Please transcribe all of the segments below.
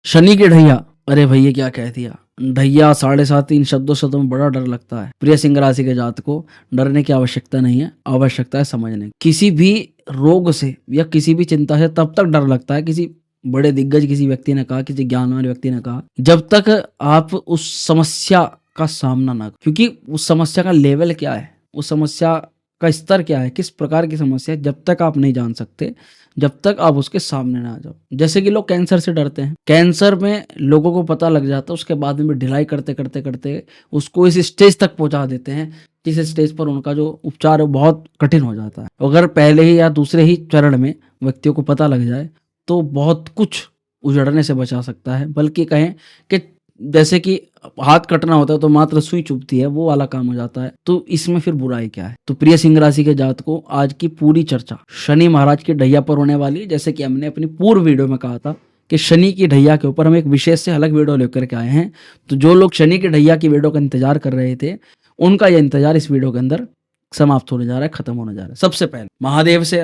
शनि की ढैया, अरे भैया क्या कह दिया। ढैया 7.5 इन शब्दों में बड़ा डर लगता है। प्रिय सिंह राशि के जात को डरने की आवश्यकता नहीं है, आवश्यकता है समझने की। किसी भी रोग से या किसी भी चिंता से तब तक डर लगता है, किसी बड़े दिग्गज किसी व्यक्ति ने कहा, किसी ज्ञानवान व्यक्ति ने कहा, जब तक आप उस समस्या का सामना ना करो। क्योंकि उस समस्या का लेवल क्या है, उस समस्या का स्तर क्या है, किस प्रकार की समस्या है, जब तक आप नहीं जान सकते, जब तक आप उसके सामने ना आ जाओ। जैसे कि लोग कैंसर से डरते हैं, कैंसर में लोगों को पता लग जाता है, उसके बाद में ढिलाई करते करते करते उसको इस स्टेज तक पहुंचा देते हैं जिस स्टेज पर उनका जो उपचार है बहुत कठिन हो जाता है। अगर पहले ही या दूसरे ही चरण में व्यक्तियों को पता लग जाए तो बहुत कुछ उजड़ने से बचा सकता है। बल्कि कहें कि जैसे कि हाथ कटना होता है तो मात्र सुई चुभती है, वो वाला काम हो जाता है। तो इसमें फिर बुराई क्या है। तो प्रिय सिंह राशि के जात को आज की पूरी चर्चा शनि महाराज की ढैया पर होने वाली है। जैसे कि हमने अपनी पूर्व वीडियो में कहा था कि शनि की ढैया के ऊपर हम एक विशेष से अलग वीडियो लेकर के आए हैं। तो जो लोग शनि की ढैया की वीडियो का इंतजार कर रहे थे, उनका यह इंतजार इस वीडियो के अंदर समाप्त होने जा रहा है, खत्म होने जा रहा है। सबसे पहले महादेव से,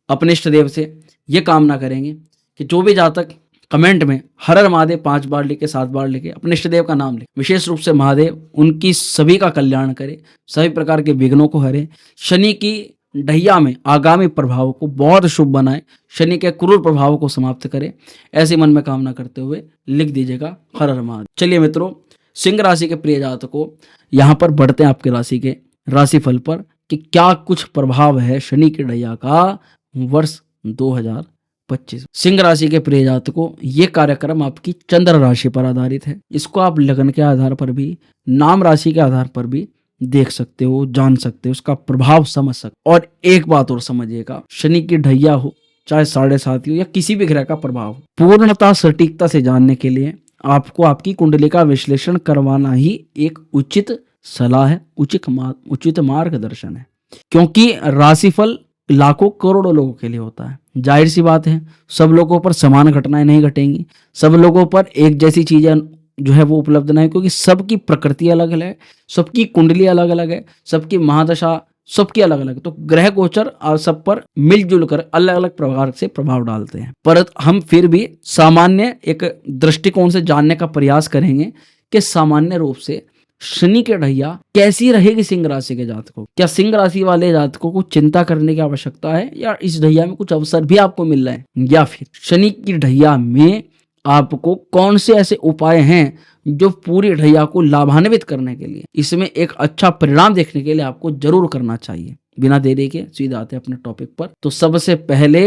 अपने इष्ट देव से ये कामना करेंगे कि जो भी जातक कमेंट में हर हर महादेव 5 बार लिखे, 7 बार लिखे, अपने इष्ट देव का नाम लिखे, विशेष रूप से महादेव उनकी सभी का कल्याण करे, सभी प्रकार के विघ्नों को हरे, शनि की ढैया में आगामी प्रभाव को बहुत शुभ बनाए, शनि के क्रूर प्रभाव को समाप्त करे, ऐसी मन में कामना करते हुए लिख दीजिएगा हर हर महादेव। चलिए मित्रों, सिंह राशि के प्रिय जातकों, यहाँ पर बढ़ते हैं आपके राशि के राशिफल पर कि क्या कुछ प्रभाव है शनि की ढैया का वर्ष 2025। सिंह राशि के प्रिय जातकों, ये कार्यक्रम आपकी चंद्र राशि पर आधारित है। इसको आप लगन के आधार पर भी, नाम राशि के आधार पर भी देख सकते हो, जान सकते हो, उसका प्रभाव समझ सकते हो। और एक बात और समझिएगा, शनि की ढैया हो, चाहे 7.5 हो या किसी भी ग्रह का प्रभाव हो, पूर्णता सटीकता से जानने के लिए आपको आपकी कुंडली का विश्लेषण करवाना ही एक उचित सलाह है, उचित मार्गदर्शन है। क्योंकि राशिफल लाखों करोड़ों लोगों के लिए होता है। जाहिर सी बात है, सब लोगों पर समान घटनाएं नहीं घटेंगी, सब लोगों पर एक जैसी चीजें जो है वो उपलब्ध नहीं, क्योंकि सबकी प्रकृति अलग अलग है, सबकी कुंडली अलग अलग है, सबकी महादशा सबकी अलग अलग। तो ग्रह गोचर सब पर मिलजुल कर अलग अलग प्रकार से प्रभाव डालते हैं। पर हम फिर भी सामान्य एक दृष्टिकोण से जानने का प्रयास करेंगे कि सामान्य रूप से शनि की ढैया कैसी रहेगी सिंह राशि के जातकों। क्या सिंह राशि वाले जातकों को चिंता करने की आवश्यकता है, या इस ढैया में कुछ अवसर भी आपको मिल रहे हैं, या फिर शनि की ढैया में आपको कौन से ऐसे उपाय हैं जो पूरी ढैया को लाभान्वित करने के लिए, इसमें एक अच्छा परिणाम देखने के लिए आपको जरूर करना चाहिए। बिना देरी के सीधे आते हैं अपने टॉपिक पर। तो सबसे पहले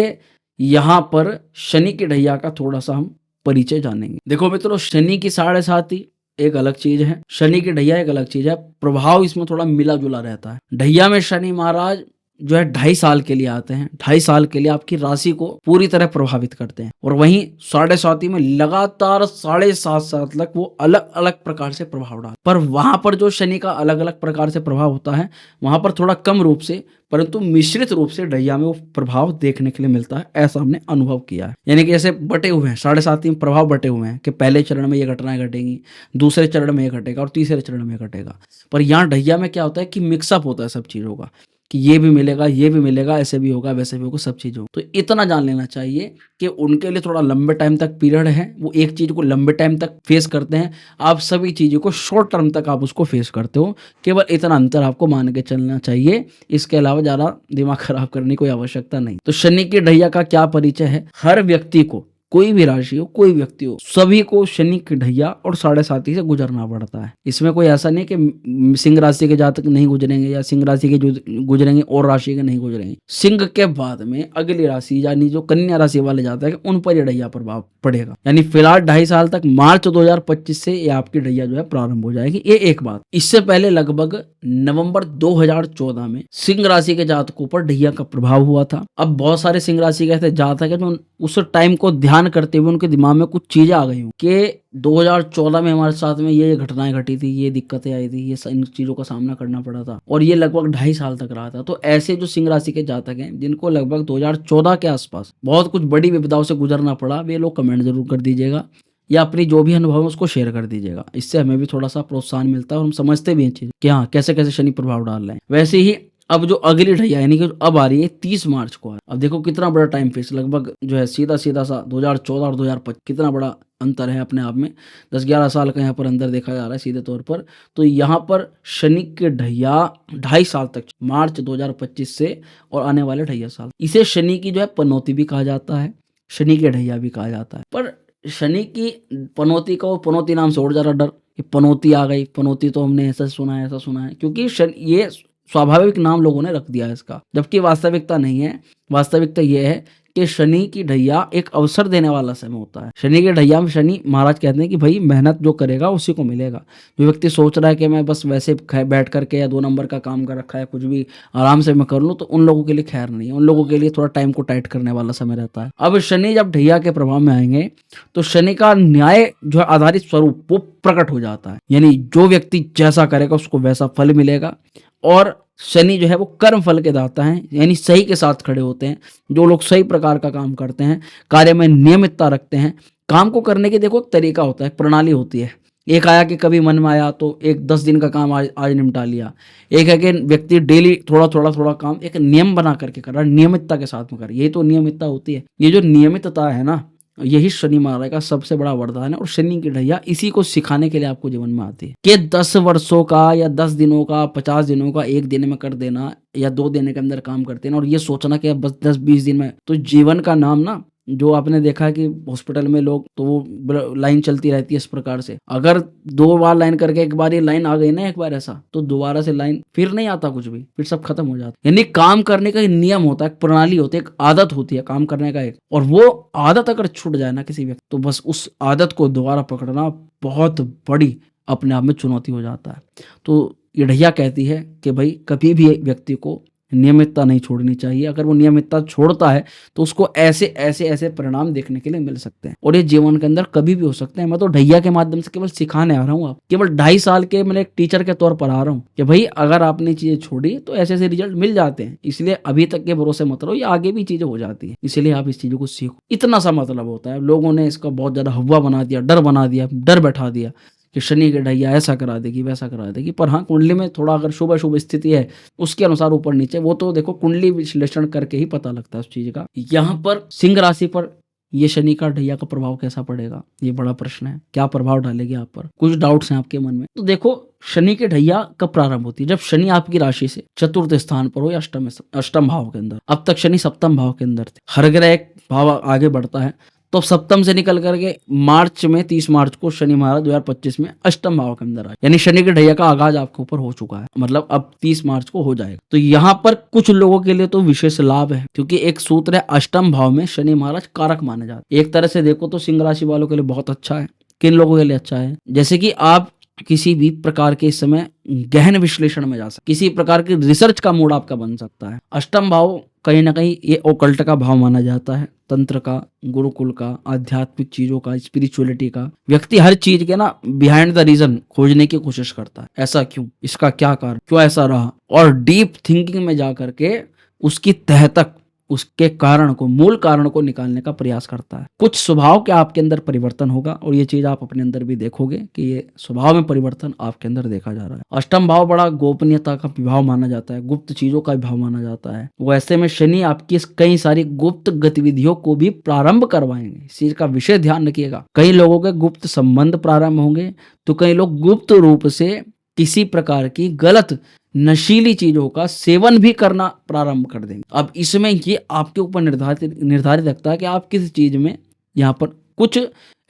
यहाँ पर शनि की ढैया का थोड़ा सा हम परिचय जानेंगे। देखो मित्रों, शनि की 7.5 एक अलग चीज है, शनि की ढैया एक अलग चीज है, प्रभाव इसमें थोड़ा मिला जुला रहता है। ढैया में शनि महाराज जो है 2.5 साल के लिए आते हैं, 2.5 साल के लिए आपकी राशि को पूरी तरह प्रभावित करते हैं। और वहीं 7.5 में लगातार 7.5 साल तक वो अलग अलग प्रकार से प्रभाव डालते। पर वहां पर जो शनि का अलग अलग प्रकार से प्रभाव होता है, वहां पर थोड़ा कम रूप से परंतु मिश्रित रूप से ढैया में वो प्रभाव देखने के लिए मिलता है, ऐसा हमने अनुभव किया है। यानी कि जैसे बटे हुए हैं 7.5 में प्रभाव बटे हुए हैं कि पहले चरण में ये घटनाएं घटेंगी, दूसरे चरण में ये घटेगा और तीसरे चरण में घटेगा। पर यहाँ ढैया में क्या होता है कि मिक्सअप होता है सब चीजों का, कि ये भी मिलेगा, ये भी मिलेगा, ऐसे भी होगा, वैसे भी होगा, सब चीज़ होगा। तो इतना जान लेना चाहिए कि उनके लिए थोड़ा लंबे टाइम तक पीरियड है, वो एक चीज़ को लंबे टाइम तक फेस करते हैं। आप सभी चीज़ों को शॉर्ट टर्म तक आप उसको फेस करते हो, केवल इतना अंतर आपको मान के चलना चाहिए। इसके अलावा ज़्यादा दिमाग खराब करने की कोई आवश्यकता नहीं। तो शनि की ढैया का क्या परिचय है, हर व्यक्ति को, कोई भी राशि हो, कोई व्यक्ति हो, सभी को शनि की ढैया और 7.5 से गुजरना पड़ता है। इसमें कोई ऐसा नहीं कि सिंह राशि के जातक नहीं गुजरेंगे या सिंह राशि के गुजरेंगे और राशि के नहीं गुजरेंगे। सिंह के बाद में अगली राशि यानी जो कन्या राशि वाले जातक हैं, उन पर यह ढैया प्रभाव पड़ेगा। यानी फिलहाल 2.5 साल तक मार्च 2025 से ये आपकी ढैया जो है प्रारंभ हो जाएगी। ये एक बात। इससे पहले लगभग नवंबर 2014 में सिंह राशि के जातकों पर ढैया का प्रभाव हुआ था। अब बहुत सारे सिंह राशि के ऐसे जातक हैं जो उस टाइम को ध्यान करते हुए उनके दिमाग में कुछ चीजें आ गई हूँ कि 2014 में हमारे साथ में ये घटनाएं घटी थी, ये दिक्कतें आई थी, ये इन चीजों का सामना करना पड़ा था, और ये लगभग 2.5 साल तक रहा था। तो ऐसे जो सिंह राशि के जातक हैं जिनको लगभग 2014 के आसपास बहुत कुछ बड़ी विपदाओं से गुजरना पड़ा, वे लोग कमेंट जरूर कर दीजिएगा या अपनी जो भी अनुभव है उसको शेयर कर दीजिएगा। इससे हमें भी थोड़ा सा प्रोत्साहन मिलता है और हम समझते भी हैं चीज कि हाँ कैसे कैसे शनि प्रभाव डाल रहे हैं। वैसे ही अब जो अगली ढैया यानी कि जो अब आ रही है 30 मार्च को है। अब देखो कितना बड़ा टाइम फेस, लगभग जो है सीधा सीधा सा 2014 और 2025 कितना बड़ा अंतर है अपने आप में। 10-11 साल का यहाँ पर अंतर देखा जा रहा है सीधे तौर पर। तो यहाँ पर शनि के ढैया 2.5 साल तक, मार्च 2025 से और आने वाले ढैया साल, इसे शनि की जो है पनौती भी कहा जाता है, शनि के ढैया भी कहा जाता है। पर शनि की पनौती का, वो पनौती नाम से और ज्यादा डर कि पनौती आ गई, पनौती तो हमने ऐसा सुना है, क्योंकि ये स्वाभाविक नाम लोगों ने रख दिया है इसका, जबकि वास्तविकता नहीं है। वास्तविकता यह है कि शनि की ढैया एक अवसर देने वाला समय होता है। शनि के ढैया में शनि महाराज कहते हैं कि भाई मेहनत जो करेगा उसी को मिलेगा। जो व्यक्ति सोच रहा है कि मैं बस वैसे बैठ करके या 2 नंबर का काम कर रखा है, कुछ भी आराम से मैं कर लूँ, तो उन लोगों के लिए खैर नहीं है। उन लोगों के लिए थोड़ा टाइम को टाइट करने वाला समय रहता है। अब शनि जब ढैया के प्रभाव में आएंगे तो शनि का न्याय जो है आधारित स्वरूप वो प्रकट हो जाता है, यानी जो व्यक्ति जैसा करेगा उसको वैसा फल मिलेगा। और शनि जो है वो कर्म फल के दाता है, यानी सही के साथ खड़े होते हैं। जो लोग सही प्रकार का काम करते हैं, कार्य में नियमितता रखते हैं, काम को करने की देखो एक तरीका होता है, एक प्रणाली होती है। एक आया कि कभी मन में आया तो एक 10 दिन का काम आज निपटा लिया। एक है कि व्यक्ति डेली थोड़ा काम एक नियम बना करके कर रहा है, नियमितता के साथ में कर, यही तो नियमितता होती है। ये जो नियमितता है ना, यही शनि महाराज का सबसे बड़ा वरदान है। और शनि की ढैया इसी को सिखाने के लिए आपको जीवन में आती है कि 10 वर्षों का या 10 दिनों का, 50 दिनों का एक दिन में कर देना या 2 दिन के अंदर काम कर देना, और ये सोचना कि बस 10-20 दिन में, तो जीवन का नाम ना, जो आपने देखा कि हॉस्पिटल में लोग तो वो लाइन चलती रहती है इस प्रकार से, अगर 2 बार लाइन करके एक बार ये लाइन आ गई ना, एक बार ऐसा, तो दोबारा से लाइन फिर नहीं आता कुछ भी, फिर सब खत्म हो जाता है। यानी काम करने का एक नियम होता है, एक प्रणाली होती है, एक आदत होती है काम करने का एक, और वो आदत अगर छूट जाए ना किसी व्यक्ति, तो बस उस आदत को दोबारा पकड़ना बहुत बड़ी अपने आप में चुनौती हो जाता है। तो ये ढैया कहती है कि भाई कभी भी व्यक्ति को नियमितता नहीं छोड़नी चाहिए। अगर वो नियमितता छोड़ता है तो उसको ऐसे परिणाम देखने के लिए मिल सकते हैं, और ये जीवन के अंदर कभी भी हो सकते हैं। मैं तो ढैया के माध्यम से केवल सिखाने आ रहा हूँ, आप केवल 2.5 साल के मैंने एक टीचर के तौर पर आ रहा हूँ कि भाई अगर आपने चीजें छोड़ी तो ऐसे रिजल्ट मिल जाते हैं। इसलिए अभी तक के भरोसे मत रहो, ये आगे भी चीजें हो जाती है, इसलिए आप इस चीजों को सीखो। इतना सा मतलब होता है। लोगों ने इसका बहुत ज्यादा हवा बना दिया, डर बना दिया, डर बैठा दिया कि शनि की ढैया ऐसा करा देगी, वैसा करा देगी। पर हाँ, कुंडली में थोड़ा अगर शुभ स्थिति है उसके अनुसार ऊपर नीचे, वो तो देखो कुंडली विश्लेषण करके ही पता लगता है उस चीज का। यहाँ पर सिंह राशि पर ये शनि का ढैया का प्रभाव कैसा पड़ेगा, ये बड़ा प्रश्न है। क्या प्रभाव डालेगी आप पर, कुछ डाउट्स हैं आपके मन में। तो देखो, शनि के ढैया कब प्रारंभ होती है, जब शनि आपकी राशि से चतुर्थ स्थान पर हो या अष्टम भाव के अंदर। अब तक शनि सप्तम भाव के अंदर थे, हर ग्रह एक भाव आगे बढ़ता है, तो सप्तम से निकल करके मार्च में 30 मार्च को शनि महाराज 2025 में अष्टम भाव के अंदर आए, यानी शनि के ढैया का आगाज आपके ऊपर हो चुका है, मतलब अब 30 मार्च को हो जाएगा। तो यहाँ पर कुछ लोगों के लिए तो विशेष लाभ है, क्योंकि एक सूत्र है अष्टम भाव में शनि महाराज कारक माने जाते हैं। एक तरह से देखो तो सिंह राशि वालों के लिए बहुत अच्छा है। किन लोगों के लिए अच्छा है, जैसे कि आप किसी भी प्रकार के इस समय गहन विश्लेषण में जा सकते, किसी प्रकार की रिसर्च का मूड आपका बन सकता है। अष्टम भाव कहीं ना कहीं ये ओकल्ट का भाव माना जाता है, तंत्र का, गुरुकुल का, आध्यात्मिक चीजों का, स्पिरिचुअलिटी का। व्यक्ति हर चीज के ना बिहाइंड द रीजन खोजने की कोशिश करता है, ऐसा क्यों, इसका क्या कारण, क्यों ऐसा रहा, और डीप थिंकिंग में जा करके उसकी तह तक उसके कारण को, मूल कारण को निकालने का प्रयास करता है। कुछ स्वभाव के आपके अंदर परिवर्तन होगा, और ये चीज आप अपने अंदर भी देखोगे कि ये स्वभाव में परिवर्तन आपके अंदर देखा जा रहा है। अष्टम भाव बड़ा गोपनीयता का भाव माना जाता है, गुप्त चीजों का भाव माना जाता है। वो ऐसे में शनि आपकी कई सारी गुप्त गतिविधियों को भी प्रारंभ करवाएंगे, इस चीज का विशेष ध्यान रखिएगा। कई लोगों के गुप्त संबंध प्रारंभ होंगे, तो कई लोग गुप्त रूप से किसी प्रकार की गलत नशीली चीजों का सेवन भी करना प्रारंभ कर देंगे। अब इसमें ये आपके ऊपर निर्धारित रखता है कि आप किस चीज में। यहाँ पर कुछ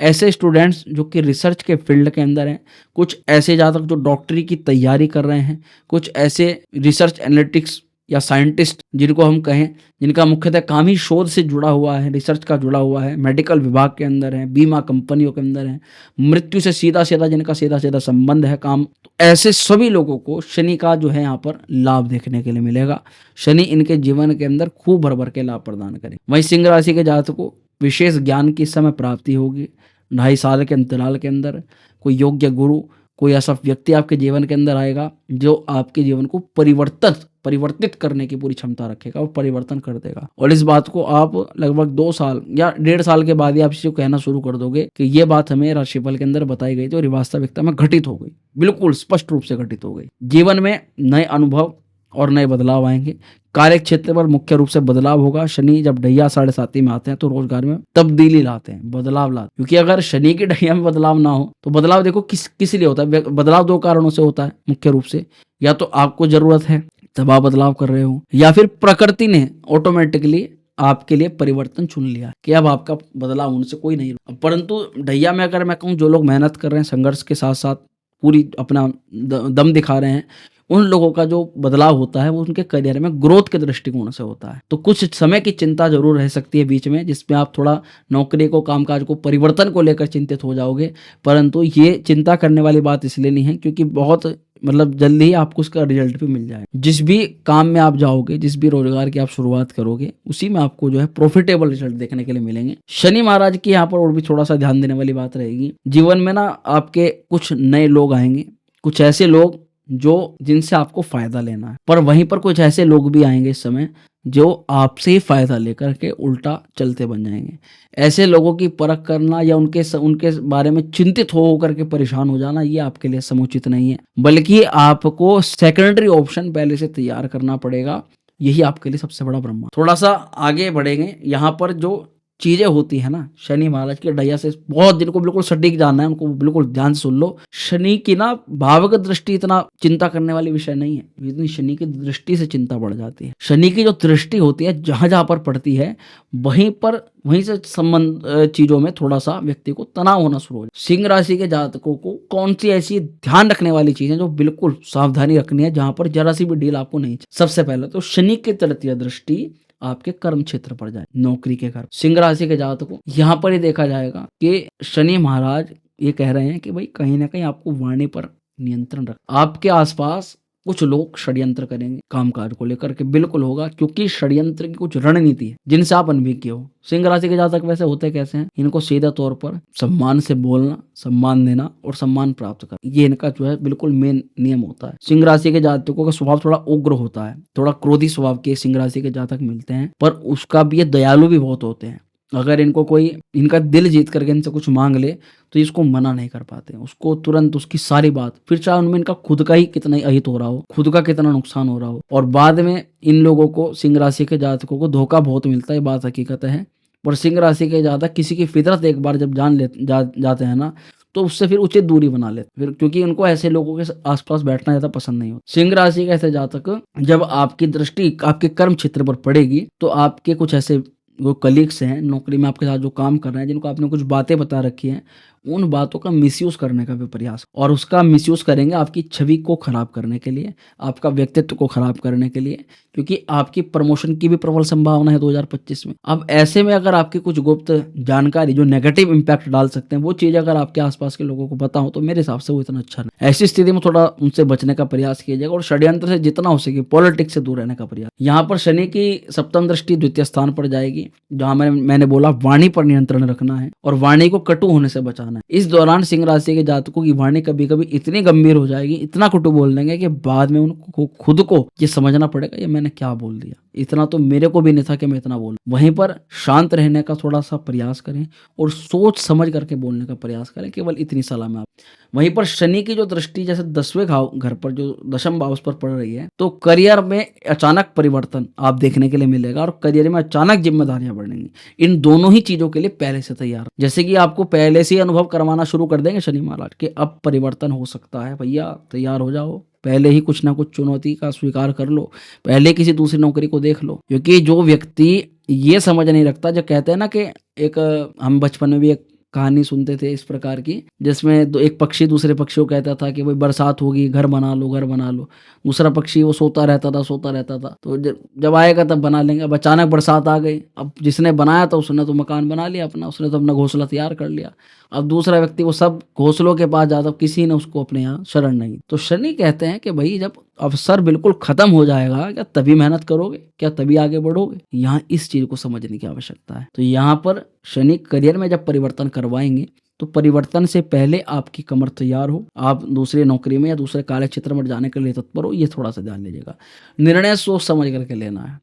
ऐसे स्टूडेंट्स जो कि रिसर्च के फील्ड के अंदर हैं, कुछ ऐसे जातक जो डॉक्टरी की तैयारी कर रहे हैं, कुछ ऐसे रिसर्च एनालिटिक्स या साइंटिस्ट जिनको हम कहें, जिनका मुख्यतः काम ही शोध से जुड़ा हुआ है, रिसर्च का जुड़ा हुआ है, मेडिकल विभाग के अंदर है, बीमा कंपनियों के अंदर है, मृत्यु से सीधा जिनका सीधा संबंध है काम, तो ऐसे सभी लोगों को शनि का जो है यहाँ पर लाभ देखने के लिए मिलेगा। शनि इनके जीवन के अंदर खूब भर भर के लाभ प्रदान करे। वहीं सिंह राशि के जातकों को विशेष ज्ञान की समय प्राप्ति होगी। 2.5 साल के अंतराल के अंदर कोई योग्य गुरु, कोई ऐसा व्यक्ति आपके जीवन के अंदर आएगा जो आपके जीवन को परिवर्तित करने की पूरी क्षमता रखेगा और परिवर्तन कर देगा। और इस बात को आप लगभग 2 साल या 1.5 साल के बाद ही आप इसे कहना शुरू कर दोगे कि ये बात हमें राशिफल के अंदर बताई गई थी और वास्तविकता में घटित हो गई, बिल्कुल स्पष्ट रूप से घटित हो गई। जीवन में नए अनुभव, और नए बदलाव आएंगे। कार्य क्षेत्र पर मुख्य रूप से बदलाव होगा। शनि जब ढैया 7.5 में आते हैं तो रोजगार में तब्दीली लाते हैं, बदलाव लाते हैं। क्योंकि अगर शनि की ढैया में बदलाव ना हो तो बदलाव देखो किस लिए होता है। बदलाव दो कारणों से होता है मुख्य रूप से, या तो आपको जरूरत है तब आप बदलाव कर रहे हो, या फिर प्रकृति ने ऑटोमेटिकली आपके लिए परिवर्तन चुन लिया कि अब आपका बदलाव उनसे कोई नहीं। परंतु ढैया में अगर मैं कहूँ, जो लोग मेहनत कर रहे हैं, संघर्ष के साथ साथ पूरी अपना दम दिखा रहे हैं, उन लोगों का जो बदलाव होता है वो उनके करियर में ग्रोथ के दृष्टिकोण से होता है। तो कुछ समय की चिंता जरूर रह सकती है बीच में, जिसमें आप थोड़ा नौकरी को, कामकाज को, परिवर्तन को लेकर चिंतित हो जाओगे। परंतु ये चिंता करने वाली बात इसलिए नहीं है क्योंकि बहुत जल्दी ही आपको उसका रिजल्ट भी मिल जाए। जिस भी काम में आप जाओगे, जिस भी रोजगार की आप शुरुआत करोगे, उसी में आपको जो है प्रॉफिटेबल रिजल्ट देखने के लिए मिलेंगे। शनि महाराज की यहाँ पर और भी थोड़ा सा ध्यान देने वाली बात रहेगी। जीवन में ना आपके कुछ नए लोग आएंगे, कुछ ऐसे लोग जिनसे आपको फायदा लेना है, पर वहीं पर कुछ ऐसे लोग भी आएंगे इस समय जो आपसे ही फायदा लेकर के उल्टा चलते बन जाएंगे। ऐसे लोगों की परख करना या उनके बारे में चिंतित हो करके परेशान हो जाना, ये आपके लिए समुचित नहीं है, बल्कि आपको सेकेंडरी ऑप्शन पहले से तैयार करना पड़ेगा। यही आपके लिए सबसे बड़ा ब्रह्मा। थोड़ा सा आगे बढ़ेंगे। यहाँ पर जो चीजें होती है ना, शनि महाराज की ढैया से बहुत दिन को बिल्कुल सटीक जानना है, उनको बिल्कुल ध्यान से सुन लो। शनि की ना भावगत दृष्टि इतना चिंता करने वाली विषय नहीं है, इतनी शनि की दृष्टि से चिंता बढ़ जाती है। शनि की जो दृष्टि होती है, जहां जहां पर पड़ती है, वहीं से संबंध चीजों में थोड़ा सा व्यक्ति को तनाव होना शुरू हो जाए। सिंह राशि के जातकों को कौन सी ऐसी ध्यान रखने वाली चीजें जो बिल्कुल सावधानी रखनी है, जहां पर जरा सी भी डील आपको नहीं। सबसे पहले तो शनि की तृतीय दृष्टि आपके कर्म क्षेत्र पर जाए, नौकरी के घर। सिंह राशि के जातकों को यहाँ पर ही देखा जाएगा कि शनि महाराज ये कह रहे हैं कि भाई कहीं ना कहीं आपको वाणी पर नियंत्रण रख। आपके आसपास कुछ लोग षड्यंत्र करेंगे कामकाज को लेकर के, बिल्कुल होगा, क्योंकि षड्यंत्र की कुछ रणनीति है जिनसे आप अनभिज्ञ हो। सिंह राशि के जातक वैसे होते कैसे हैं, इनको सीधा तौर पर सम्मान से बोलना, सम्मान देना और सम्मान प्राप्त करना, ये इनका जो है बिल्कुल मेन नियम होता है। सिंह राशि के जातकों का स्वभाव थोड़ा उग्र होता है, थोड़ा क्रोधी स्वभाव के सिंह राशि के जातक मिलते हैं, पर उसका भी ये दयालु भी बहुत होते हैं। अगर इनको कोई इनका दिल जीत करके इनसे कुछ मांग ले तो इसको मना नहीं कर पाते, उसको तुरंत उसकी सारी बात, फिर चाहे उनमें इनका खुद का ही कितना ही अहित हो रहा हो, खुद का कितना नुकसान हो रहा हो। और बाद में इन लोगों को, सिंह राशि के जातकों को धोखा बहुत मिलता है, बात हकीकत है। पर सिंह राशि के जातक किसी की फितरत एक बार जब जाते हैं ना, तो उससे फिर उचित दूरी बना लेते फिर, क्योंकि उनको ऐसे लोगों के आसपास बैठना ज्यादा पसंद नहीं होता। सिंह राशि के ऐसे जातक जब आपकी दृष्टि आपके कर्म क्षेत्र पर पड़ेगी तो आपके कुछ ऐसे वो कलीग्स हैं नौकरी में आपके साथ जो काम कर रहे हैं, जिनको आपने कुछ बातें बता रखी हैं, उन बातों का मिसयूज करने का भी प्रयास, और उसका मिसयूज करेंगे आपकी छवि को खराब करने के लिए, आपका व्यक्तित्व को खराब करने के लिए, क्योंकि आपकी प्रमोशन की भी प्रबल संभावना है 2025 में। अब ऐसे में अगर आपकी कुछ गुप्त जानकारी जो नेगेटिव इंपैक्ट डाल सकते हैं, वो चीज अगर आपके आसपास के लोगों को पता हो तो मेरे हिसाब से वो इतना अच्छा नहीं। ऐसी स्थिति में थोड़ा उनसे बचने का प्रयास किया जाएगा और षड्यंत्र से जितना हो सके पॉलिटिक्स से दूर रहने का प्रयास। यहाँ पर शनि की सप्तम दृष्टि द्वितीय स्थान पर जाएगी, जहां मैंने बोला वाणी पर नियंत्रण रखना है और वाणी को कटु होने से बचाना है। इस दौरान सिंह राशि के जातकों की वाणी कभी कभी इतनी गंभीर हो जाएगी, इतना कटु बोल देंगे कि बाद में उनको खुद को ये समझना पड़ेगा ये मैंने क्या बोल दिया, इतना तो मेरे को भी नहीं था कि मैं इतना बोल। वहीं पर शांत रहने का थोड़ा सा प्रयास करें और सोच समझ करके बोलने का प्रयास करें, केवल इतनी सलाह में आप। वहीं पर शनि की जो दृष्टि जैसे 10वें घर पर जो दशम भाव पर पड़ रही है, तो करियर में अचानक परिवर्तन आप देखने के लिए मिलेगा और करियर में अचानक जिम्मेदारियां बढ़ेंगी। इन दोनों ही चीजों के लिए पहले से तैयार, जैसे कि आपको पहले से ही अनुभव करवाना शुरू कर देंगे शनि महाराज कि अब परिवर्तन हो सकता है, भैया तैयार हो जाओ, पहले ही कुछ ना कुछ चुनौती का स्वीकार कर लो, पहले किसी दूसरी नौकरी को देख लो। क्योंकि जो व्यक्ति ये समझ नहीं रखता, जो कहते हैं ना कि एक हम बचपन में भी एक कहानी सुनते थे इस प्रकार की, जिसमें एक पक्षी दूसरे पक्षी को कहता था कि भाई बरसात होगी, घर बना लो, घर बना लो। दूसरा पक्षी वो सोता रहता था, तो जब आएगा तब बना लेंगे। अब अचानक बरसात आ गई, अब जिसने बनाया था उसने तो मकान बना लिया अपना, उसने तो अपना घोंसला तैयार कर लिया। अब दूसरा व्यक्ति वो सब घोंसलों के पास जाता, किसी ने उसको अपने यहाँ शरण नहीं। तो शनि कहते हैं कि भाई जब अवसर बिल्कुल खत्म हो जाएगा, क्या तभी मेहनत करोगे, क्या तभी आगे बढ़ोगे? यहाँ इस चीज को समझने की आवश्यकता है। तो यहाँ पर शनि करियर में जब परिवर्तन करवाएंगे तो परिवर्तन से पहले आपकी कमर तैयार हो, आप दूसरी नौकरी में या दूसरे कार्य क्षेत्र में जाने के लिए तत्पर हो, ये थोड़ा सा ध्यान लीजिएगा। निर्णय सोच समझ करके लेना है।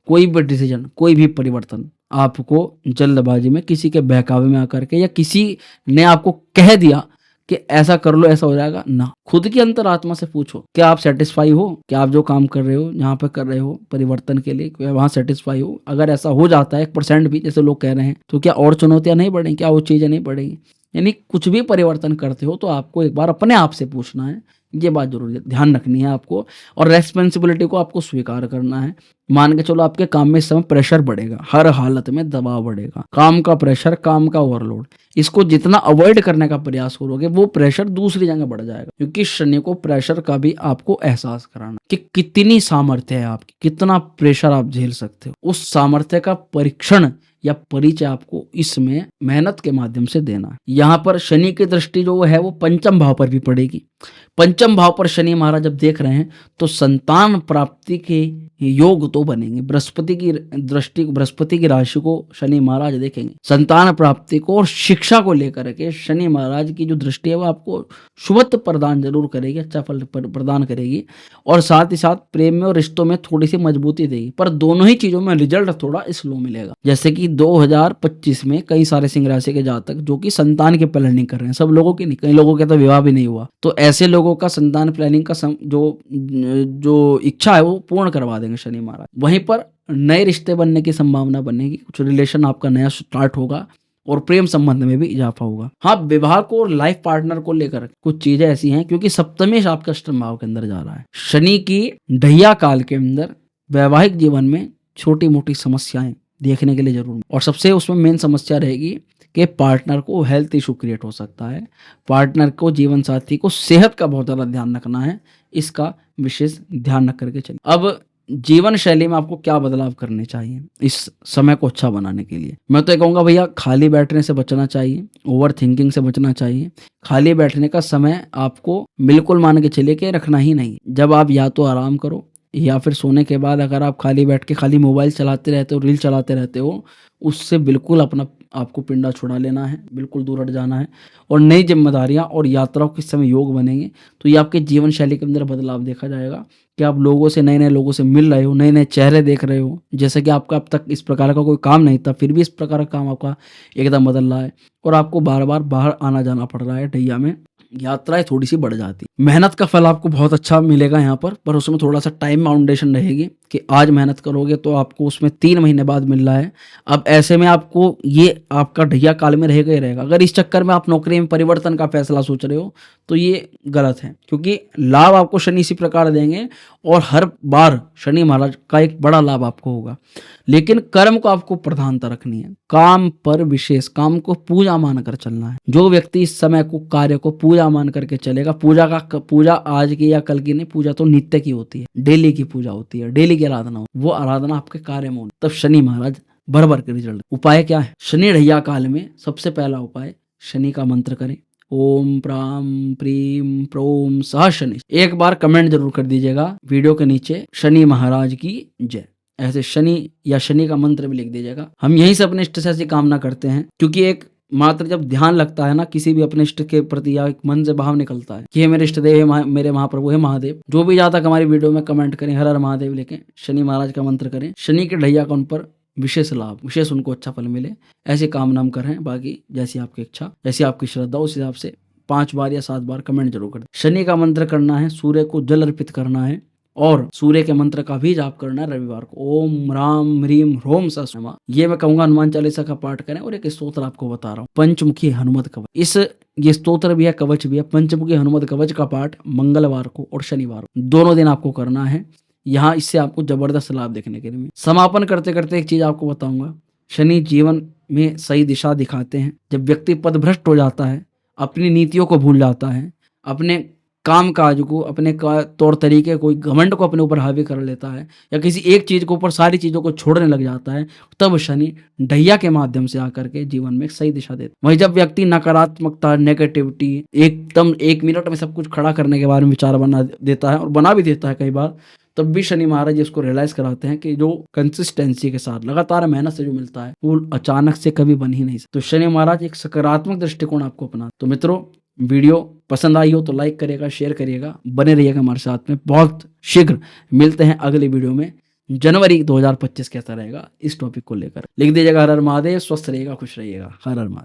कोई भी डिसीजन, कोई भी परिवर्तन आपको जल्दबाजी में, किसी के बहकावे में आकर के, या किसी ने आपको कह दिया कि ऐसा कर लो ऐसा हो जाएगा ना। खुद की अंतरात्मा से पूछो, क्या आप सेटिस्फाई हो, क्या आप जो काम कर रहे हो, यहाँ पे कर रहे हो परिवर्तन के लिए, क्या वहां सेटिस्फाई हो? अगर ऐसा हो जाता है 1% भी, जैसे लोग कह रहे हैं, तो क्या और चुनौतियां नहीं बढ़ेंगी, क्या वो चीजें नहीं बढ़ेंगी? यानी कुछ भी परिवर्तन करते हो तो आपको एक बार अपने आप से पूछना है, ये बात जरूर ध्यान रखनी है आपको। और रेस्पॉन्सिबिलिटी को आपको स्वीकार करना है। मान के चलो आपके काम में इस समय प्रेशर बढ़ेगा, हर हालत में दबाव बढ़ेगा, काम का प्रेशर, काम का ओवरलोड, इसको जितना अवॉइड करने का प्रयास करोगे वो प्रेशर दूसरी जगह बढ़ जाएगा। क्योंकि शनि को प्रेशर का भी आपको एहसास कराना कि कितनी सामर्थ्य है आपकी, कितना प्रेशर आप झेल सकते हो। उस सामर्थ्य का परीक्षण या परिचय आपको इसमें मेहनत के माध्यम से देना है। यहाँ पर शनि की दृष्टि जो है वो पंचम भाव पर भी पड़ेगी। पंचम भाव पर शनि महाराज जब देख रहे हैं तो संतान प्राप्ति के योग तो बनेंगे। बृहस्पति की दृष्टि, बृहस्पति की राशि को शनि महाराज देखेंगे, संतान प्राप्ति को और शिक्षा को लेकर के शनि महाराज की जो दृष्टि है वो आपको शुभत्व प्रदान जरूर करेगी, अच्छा फल प्रदान करेगी। और साथ ही साथ प्रेम में और रिश्तों में थोड़ी सी मजबूती देगी। पर दोनों ही चीजों में रिजल्ट थोड़ा स्लो मिलेगा। जैसे कि 2025 में कई सारे सिंह राशि के जातक जो कि संतान की प्लानिंग कर रहे हैं, सब लोगों की नहीं, कई लोगों के तो विवाह भी नहीं हुआ, तो ऐसे लोगों का संतान प्लानिंग का जो इच्छा है वो पूर्ण करवा देंगे शनि महाराज। वहीं पर नए रिश्ते बनने की संभावना बनेगी, कुछ रिलेशन आपका नया स्टार्ट होगा और प्रेम संबंध में भी इजाफा होगा। हाँ, विवाह को और लाइफ पार्टनर को लेकर कुछ चीजें ऐसी हैं, क्योंकि सप्तमेश आपका अष्टम भाव के अंदर जा रहा है। शनि की ढैया काल के अंदर वैवाहिक जीवन में छोटी मोटी समस्याएं देखने के लिए जरूर, और सबसे उसमें मेन समस्या रहेगी कि पार्टनर को हेल्थ इशू क्रिएट हो सकता है। पार्टनर को, जीवन साथी को सेहत का बहुत ज़्यादा ध्यान रखना है, इसका विशेष ध्यान रख करके चलिए। अब जीवन शैली में आपको क्या बदलाव करने चाहिए इस समय को अच्छा बनाने के लिए? मैं तो ये कहूँगा भैया, खाली बैठने से बचना चाहिए, ओवर थिंकिंग से बचना चाहिए। खाली बैठने का समय आपको बिल्कुल मान के चलिए कि रखना ही नहीं। जब आप या तो आराम करो या फिर सोने के बाद अगर आप खाली बैठ के खाली मोबाइल चलाते रहते हो, रील चलाते रहते हो, उससे बिल्कुल अपना आपको पिंडा छुड़ा लेना है, बिल्कुल दूर हट जाना है। और नई जिम्मेदारियां और यात्राओं के समय योग बनेंगे तो ये आपके जीवन शैली के अंदर बदलाव देखा जाएगा कि आप लोगों से, नए नए लोगों से मिल रहे हो, नए नए चेहरे देख रहे हो। जैसे कि आपका अब तक इस प्रकार का कोई काम नहीं था, फिर भी इस प्रकार का काम आपका एकदम बदल रहा है और आपको बार बार बाहर आना जाना पड़ रहा है। ढैया में यात्राएं थोड़ी सी बढ़ जाती, मेहनत का फल आपको बहुत अच्छा मिलेगा यहाँ पर उसमें थोड़ा सा टाइम बाउंडेशन रहेगी कि आज मेहनत करोगे तो आपको उसमें 3 महीने बाद मिल रहा है। अब ऐसे में आपको ये आपका ढैया काल में रहेगा ही रहेगा। अगर इस चक्कर में आप नौकरी में परिवर्तन का फैसला सोच रहे हो तो ये गलत है, क्योंकि लाभ आपको शनि इसी प्रकार देंगे और हर बार शनि महाराज का एक बड़ा लाभ आपको होगा। लेकिन कर्म को आपको प्रधानता रखनी है, काम पर विशेष, काम को पूजा मानकर चलना है। जो व्यक्ति इस समय को, कार्य को पूजा मान करके चलेगा, पूजा आज की या कल की नहीं, पूजा तो नित्य की होती है, डेली की पूजा होती है, डेली की आराधना होती है, वो आराधना आपके कार्य में होती, तब शनि महाराज भर के रिजल्ट। उपाय क्या है? शनि ढैया काल में सबसे पहला उपाय, शनि का मंत्र करें, ओम प्राम प्रीम प्रोम सह शनि। एक बार कमेंट जरूर कर दीजिएगा वीडियो के नीचे, शनि महाराज की जय। ऐसे शनि या शनि का मंत्र भी लिख दीजिएगा। हम यहीं से अपने इष्ट से ऐसी कामना करते हैं, क्योंकि एक मात्र जब ध्यान लगता है ना किसी भी अपने इष्ट के प्रति, या एक मन से भाव निकलता है कि ये मेरे इष्ट देव है, मेरे महाप्रभु है महादेव। जो भी जाता हमारी वीडियो में कमेंट करें, हर हर महादेव लिखें, शनि महाराज का मंत्र करें, शनि के ढैया का उन पर विशेष लाभ, विशेष उनको अच्छा फल मिले, ऐसी कामना हम करें। बाकी जैसी आपकी इच्छा, जैसी आपकी श्रद्धा, उस हिसाब से 5 बार या 7 बार कमेंट जरूर करें। शनि का मंत्र करना है, सूर्य को जल अर्पित करना है और सूर्य के मंत्र का भी जाप करना है रविवार को। ओम राम ह्रीम ह्रोम समा, ये मैं कहूंगा हनुमान चालीसा का पाठ करें। और एक स्तोत्र आपको बता रहा हूँ, पंचमुखी हनुमत कवच। ये स्तोत्र भी है, कवच भी है। पंचमुखी हनुमत कवच का पाठ मंगलवार को और शनिवार को दोनों दिन आपको करना है। यहाँ इससे आपको जबरदस्त लाभ देखने के लिए मिले। समापन करते करते एक चीज आपको बताऊंगा, शनि जीवन में सही दिशा दिखाते हैं। जब व्यक्ति पदभ्रष्ट हो जाता है, अपनी नीतियों को भूल जाता है, अपने काम काज को, अपने तौर तरीके, कोई घमंड को अपने ऊपर हावी कर लेता है, या किसी एक चीज के ऊपर सारी चीजों को छोड़ने लग जाता है, तब शनि ढैया के माध्यम से आकर के जीवन में एक सही दिशा देता है। वहीं जब व्यक्ति नकारात्मकता, नेगेटिविटी, एकदम 1 मिनट में सब कुछ खड़ा करने के बारे में विचार बना देता है, और बना भी देता है कई बार, तब भी शनि महाराज इसको रियलाइज कराते हैं कि जो कंसिस्टेंसी के साथ लगातार मेहनत से जो मिलता है वो अचानक से कभी बन ही नहीं सकता। तो शनि महाराज एक सकारात्मक दृष्टिकोण आपको अपना। तो मित्रों, वीडियो पसंद आई हो तो लाइक करिएगा, शेयर करिएगा, बने रहिएगा हमारे साथ में। बहुत शीघ्र मिलते हैं अगली वीडियो में। जनवरी 2025 कैसा रहेगा इस टॉपिक को लेकर लिख दीजिएगा। हर हर महादेव। स्वस्थ रहिएगा, खुश रहिएगा। हर हर महादेव।